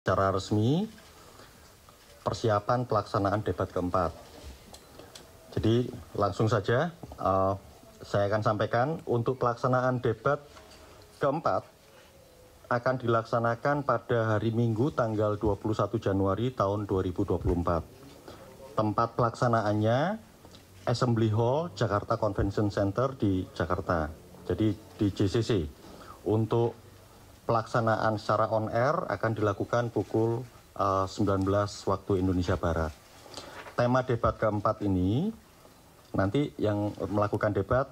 secara resmi persiapan pelaksanaan debat keempat. Jadi langsung saja saya akan sampaikan untuk pelaksanaan debat keempat akan dilaksanakan pada hari Minggu tanggal 21 Januari tahun 2024. Tempat pelaksanaannya Assembly Hall Jakarta Convention Center di Jakarta. Jadi di JCC. Untuk pelaksanaan secara on air akan dilakukan pukul 19 waktu Indonesia Barat. Tema debat keempat ini nanti yang melakukan debat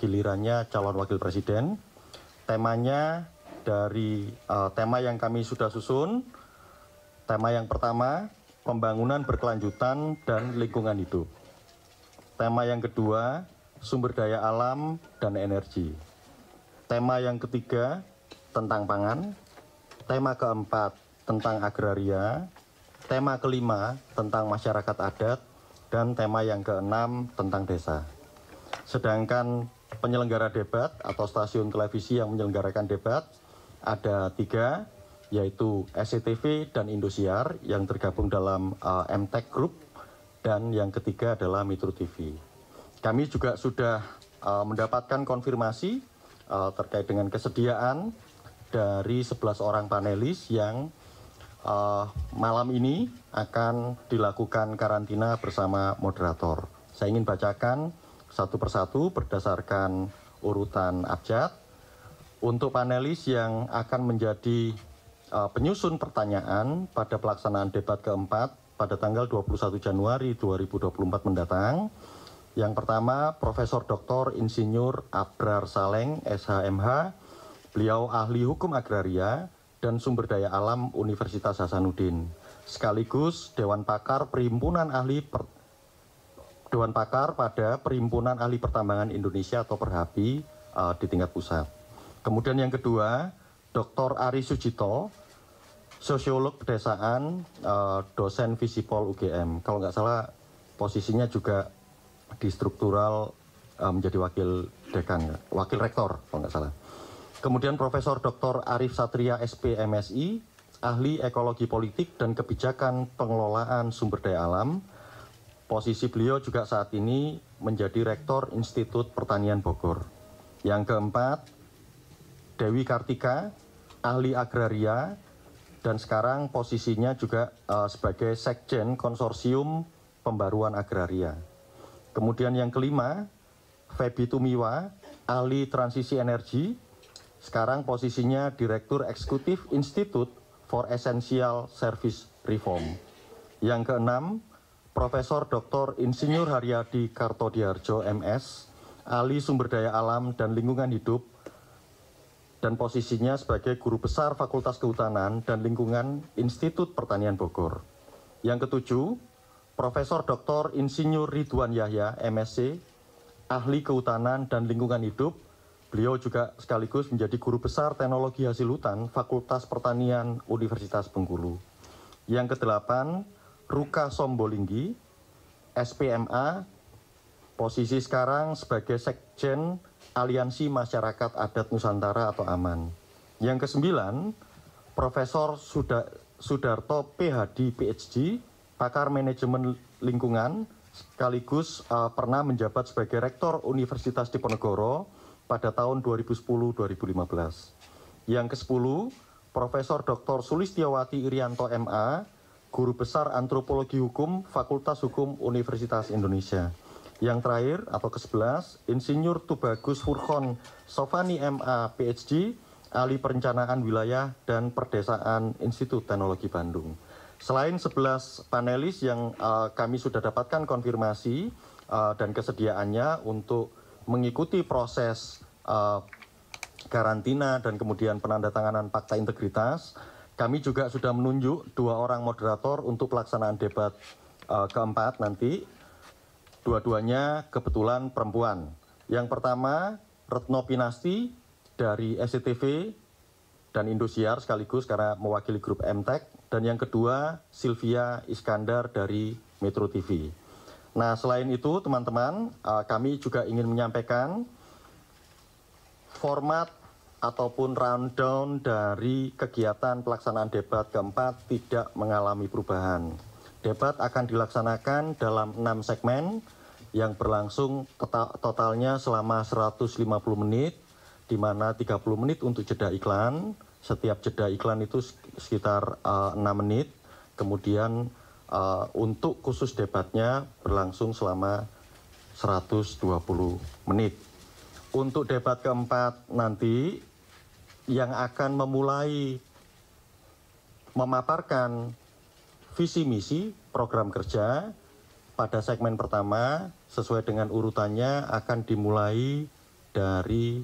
gilirannya calon wakil presiden. Temanya dari tema yang kami sudah susun. Tema yang pertama, pembangunan berkelanjutan dan lingkungan hidup. Tema yang kedua, sumber daya alam dan energi. Tema yang ketiga, tentang pangan. Tema keempat, tentang agraria. Tema kelima, tentang masyarakat adat. Dan tema yang keenam, tentang desa. Sedangkan penyelenggara debat atau stasiun televisi yang menyelenggarakan debat ada 3, yaitu SCTV dan Indosiar yang tergabung dalam MTech Group, dan yang ketiga adalah Metro TV. Kami juga sudah mendapatkan konfirmasi terkait dengan kesediaan dari 11 orang panelis yang malam ini akan dilakukan karantina bersama moderator. Saya ingin bacakan satu persatu berdasarkan urutan abjad. Untuk panelis yang akan menjadi penyusun pertanyaan pada pelaksanaan debat keempat pada tanggal 21 Januari 2024 mendatang. Yang pertama, Profesor Dr. Insinyur Abrar Saleng, SHMH. Beliau ahli hukum agraria dan sumber daya alam Universitas Hasanuddin, sekaligus Dewan Pakar pada Perhimpunan Ahli Pertambangan Indonesia atau Perhapi di tingkat pusat. Kemudian yang kedua, Dr. Ari Sujito, sosiolog pedesaan, dosen Visipol UGM. Kalau nggak salah posisinya juga di struktural menjadi wakil dekan, wakil rektor kalau nggak salah. Kemudian Profesor Dr. Arif Satria SP MSI, ahli ekologi politik dan kebijakan pengelolaan sumber daya alam. Posisi beliau juga saat ini menjadi Rektor Institut Pertanian Bogor. Yang keempat, Dewi Kartika, ahli agraria dan sekarang posisinya juga sebagai Sekjen Konsorsium Pembaruan Agraria. Kemudian yang kelima, Febi Tumiwa, ahli transisi energi. Sekarang posisinya Direktur Eksekutif Institute for Essential Service Reform. Yang keenam, Profesor Dr. Insinyur Haryadi Kartodiarjo MS, ahli sumber daya alam dan lingkungan hidup, dan posisinya sebagai Guru Besar Fakultas Kehutanan dan Lingkungan Institut Pertanian Bogor. Yang ketujuh, Profesor Dr. Insinyur Ridwan Yahya MSc, ahli kehutanan dan lingkungan hidup. Beliau juga sekaligus menjadi Guru Besar Teknologi Hasil Hutan Fakultas Pertanian Universitas Bengkulu. Yang kedelapan, Ruka Sombolinggi, SPMA, posisi sekarang sebagai Sekjen Aliansi Masyarakat Adat Nusantara atau AMAN. Yang kesembilan, Profesor Sudarto PhD PhD, pakar manajemen lingkungan, sekaligus pernah menjabat sebagai Rektor Universitas Diponegoro pada tahun 2010-2015. Yang ke-10, Profesor Dr. Sulistiawati Irianto MA, Guru Besar Antropologi Hukum Fakultas Hukum Universitas Indonesia. Yang terakhir atau ke-11, Insinyur Tubagus Furkhon Sofani MA PhD, ahli perencanaan wilayah dan perdesaan Institut Teknologi Bandung. Selain 11 panelis yang kami sudah dapatkan konfirmasi dan kesediaannya untuk mengikuti proses karantina dan kemudian penandatanganan fakta integritas, kami juga sudah menunjuk 2 orang moderator untuk pelaksanaan debat keempat nanti. Dua-duanya kebetulan perempuan. Yang pertama, Retno Pinasti dari SCTV dan Indosiar sekaligus karena mewakili grup MTech. Dan yang kedua, Sylvia Iskandar dari Metro TV. Nah, selain itu teman-teman, kami juga ingin menyampaikan format ataupun rundown dari kegiatan pelaksanaan debat keempat tidak mengalami perubahan. Debat akan dilaksanakan dalam 6 segmen yang berlangsung totalnya selama 150 menit, di mana 30 menit untuk jeda iklan. Setiap jeda iklan itu sekitar 6 menit. Kemudian untuk khusus debatnya berlangsung selama 120 menit. Untuk debat keempat nanti yang akan memulai memaparkan visi misi program kerja pada segmen pertama sesuai dengan urutannya akan dimulai dari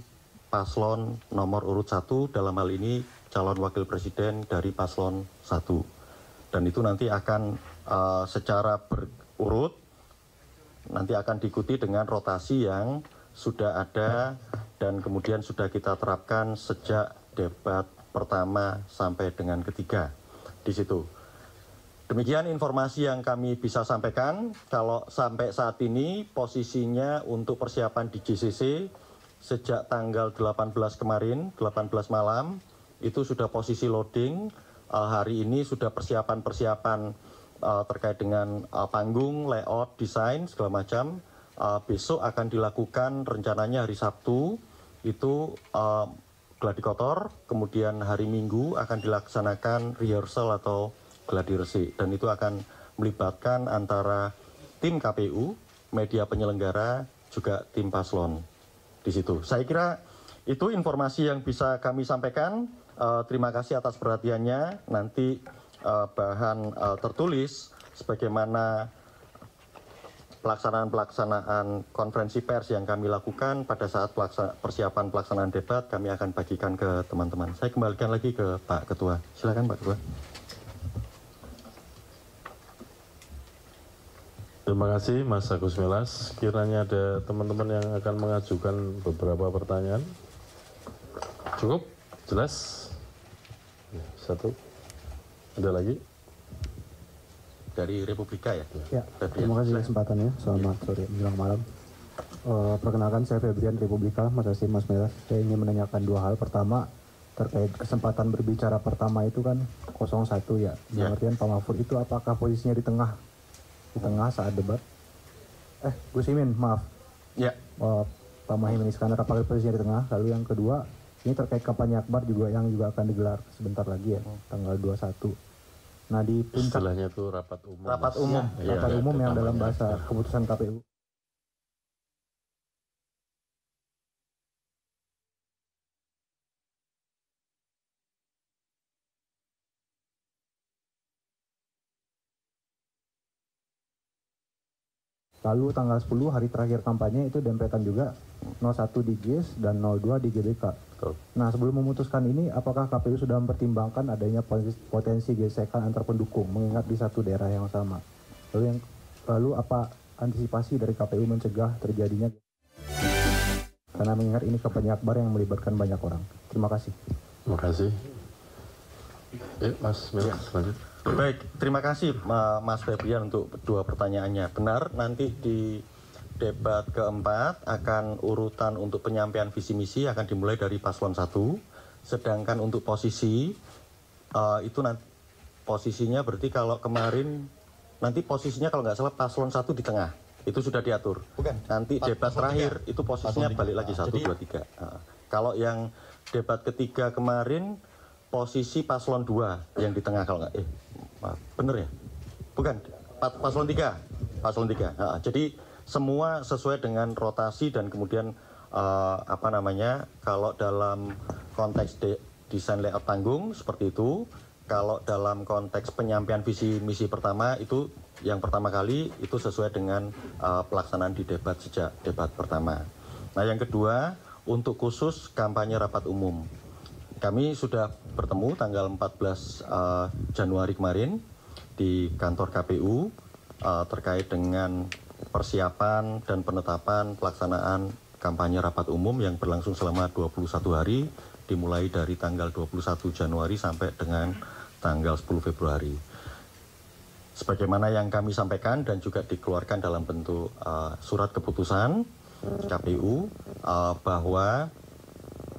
paslon nomor urut 1, dalam hal ini calon wakil presiden dari paslon 1. Dan itu nanti akan secara berurut nanti akan diikuti dengan rotasi yang sudah ada dan kemudian sudah kita terapkan sejak debat pertama sampai dengan ketiga di situ. Demikian informasi yang kami bisa sampaikan. Kalau sampai saat ini posisinya untuk persiapan di JCC sejak tanggal 18 kemarin, 18 malam, itu sudah posisi loading. Hari ini sudah persiapan-persiapan terkait dengan panggung, layout, desain, segala macam. Besok akan dilakukan rencananya hari Sabtu, itu gladi kotor, kemudian hari Minggu akan dilaksanakan rehearsal atau gladi resik. Dan itu akan melibatkan antara tim KPU, media penyelenggara, juga tim paslon di situ. Saya kira itu informasi yang bisa kami sampaikan. Terima kasih atas perhatiannya. Nanti bahan tertulis sebagaimana pelaksanaan konferensi pers yang kami lakukan pada saat persiapan pelaksanaan debat kami akan bagikan ke teman-teman. Saya kembalikan lagi ke Pak Ketua. Silakan Pak Ketua. Terima kasih Mas Agus Melas. Kiranya ada teman-teman yang akan mengajukan beberapa pertanyaan. Cukup? Jelas? Satu. Ada lagi? Dari Republika ya? Ya, terima kasih kesempatannya. Selamat sore menjelang malam. Perkenalkan saya Febrian Republika, Mas Asim, Mas Melas. Saya ingin menanyakan dua hal. Pertama, terkait kesempatan berbicara pertama itu kan 01 ya. Dalam artian Pak Mahfud itu apakah posisinya di tengah saat debat? Gus Imin, maaf. Ya. Pak Muhaimin Iskandar apakah posisinya di tengah? Lalu yang kedua, ini terkait kampanye akbar yang juga akan digelar sebentar lagi ya, tanggal 21. Nah di puncak istilahnya itu rapat umum. Rapat umum, ya, rapat umum yang dalam bahasa keputusan KPU. Lalu tanggal 10 hari terakhir kampanye itu dempetan juga 01 di GIS dan 02 di GBK. Nah sebelum memutuskan ini apakah KPU sudah mempertimbangkan adanya potensi gesekan antar pendukung mengingat di satu daerah yang sama? Lalu apa antisipasi dari KPU mencegah terjadinya? Karena mengingat ini kampanye akbar yang melibatkan banyak orang. Terima kasih. Terima kasih. Mas Melas, lanjut. Baik, terima kasih Mas Febrian untuk dua pertanyaannya. Benar, nanti di debat keempat akan urutan untuk penyampaian visi misi akan dimulai dari paslon 1. Sedangkan untuk posisi itu nanti posisinya berarti kalau kemarin nanti posisinya kalau nggak salah paslon 1 di tengah. Itu sudah diatur. Bukan. Nanti debat terakhir itu posisinya balik lagi 1, 2, 3. Kalau yang debat ketiga kemarin posisi paslon 2 yang di tengah kalau nggak bener ya? Bukan, paslon 3. Jadi semua sesuai dengan rotasi dan kemudian kalau dalam konteks desain layout panggung seperti itu, kalau dalam konteks penyampaian visi misi pertama itu yang pertama kali itu sesuai dengan pelaksanaan di debat sejak debat pertama. Nah yang kedua untuk khusus kampanye rapat umum. Kami sudah bertemu tanggal 14 Januari kemarin di kantor KPU terkait dengan persiapan dan penetapan pelaksanaan kampanye rapat umum yang berlangsung selama 21 hari dimulai dari tanggal 21 Januari sampai dengan tanggal 10 Februari. Sebagaimana yang kami sampaikan dan juga dikeluarkan dalam bentuk surat keputusan KPU bahwa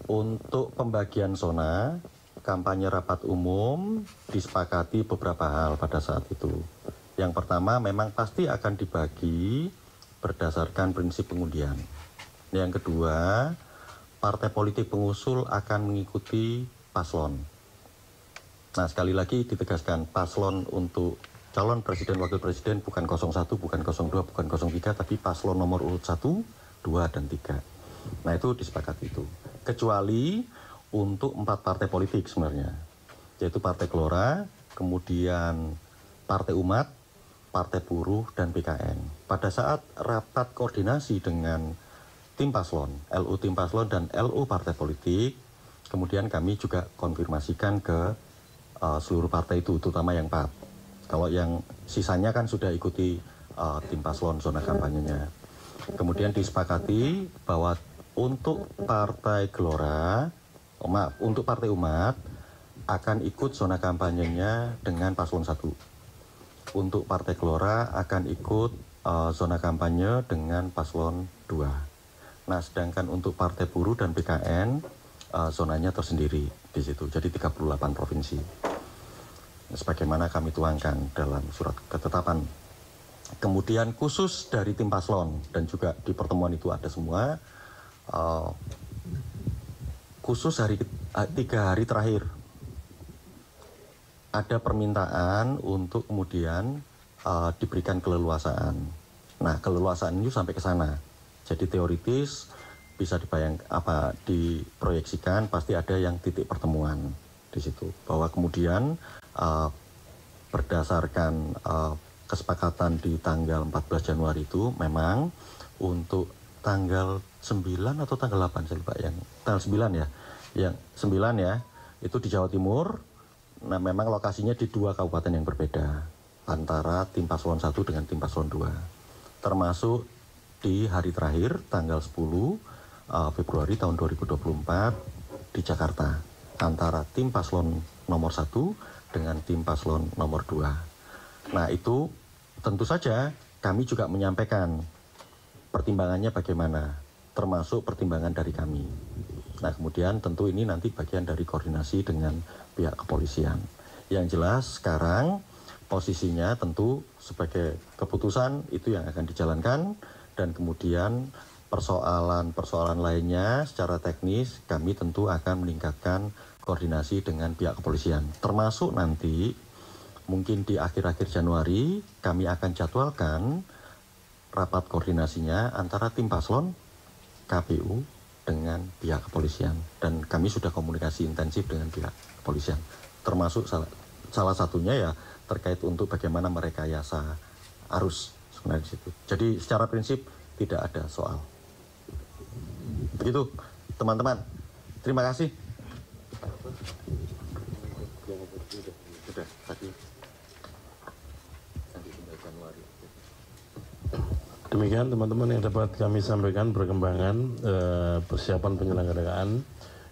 untuk pembagian zona, kampanye rapat umum disepakati beberapa hal pada saat itu. Yang pertama memang pasti akan dibagi berdasarkan prinsip pengundian. Yang kedua, partai politik pengusul akan mengikuti paslon. Nah, sekali lagi ditegaskan, paslon untuk calon presiden wakil presiden bukan 01, bukan 02, bukan 03, tapi paslon nomor urut 1, 2, dan 3. Nah, itu disepakati itu. Kecuali untuk 4 partai politik sebenarnya, yaitu Partai Gelora, kemudian Partai Umat, Partai Buruh, dan PKN. Pada saat rapat koordinasi dengan tim paslon, LU tim paslon dan LU partai politik, kemudian kami juga konfirmasikan ke seluruh partai itu, terutama yang 4. Kalau yang sisanya kan sudah ikuti tim paslon zona kampanyenya. Kemudian disepakati bahwa untuk Partai Gelora, untuk Partai Umat akan ikut zona kampanyenya dengan paslon 1. Untuk Partai Gelora akan ikut zona kampanye dengan paslon 2. Nah, sedangkan untuk Partai Buruh dan PKN zonanya tersendiri di situ. Jadi 38 provinsi. Sebagaimana kami tuangkan dalam surat ketetapan. Kemudian khusus dari tim paslon dan juga di pertemuan itu ada semua. Khusus 3 hari terakhir ada permintaan untuk kemudian diberikan keleluasaan. Nah, keleluasaan itu sampai ke sana. Jadi teoritis bisa diproyeksikan pasti ada yang titik pertemuan di situ. Bahwa kemudian berdasarkan kesepakatan di tanggal 14 Januari itu memang untuk tanggal 9 atau tanggal 8 saya lupa, yang tanggal 9 ya. Yang 9 ya, itu di Jawa Timur. Nah, memang lokasinya di 2 kabupaten yang berbeda antara tim paslon 1 dengan tim paslon 2. Termasuk di hari terakhir tanggal 10 Februari tahun 2024 di Jakarta antara tim paslon nomor 1 dengan tim paslon nomor 2. Nah, itu tentu saja kami juga menyampaikan pertimbangannya bagaimana, termasuk pertimbangan dari kami. Nah, kemudian tentu ini nanti bagian dari koordinasi dengan pihak kepolisian. Yang jelas sekarang posisinya tentu sebagai keputusan itu yang akan dijalankan, dan kemudian persoalan-persoalan lainnya secara teknis kami tentu akan meningkatkan koordinasi dengan pihak kepolisian. Termasuk nanti mungkin di akhir-akhir Januari kami akan jadwalkan rapat koordinasinya antara tim paslon, KPU, dengan pihak kepolisian. Dan kami sudah komunikasi intensif dengan pihak kepolisian. Termasuk salah satunya ya terkait untuk bagaimana merekayasa arus sebenarnya di situ. Jadi secara prinsip tidak ada soal. Begitu teman-teman. Terima kasih. Sudah tadi. Demikian teman-teman yang dapat kami sampaikan perkembangan persiapan penyelenggaraan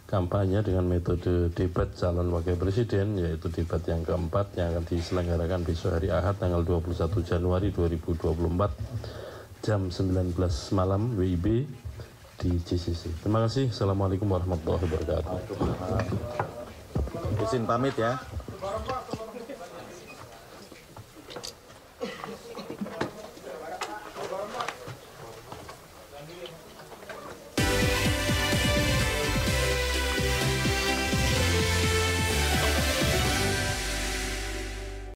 kampanye dengan metode debat calon wakil presiden, yaitu debat yang keempat yang akan diselenggarakan besok hari Ahad tanggal 21 Januari 2024 jam 19 malam WIB di JCC. Terima kasih. Assalamualaikum warahmatullahi wabarakatuh. Izin pamit ya.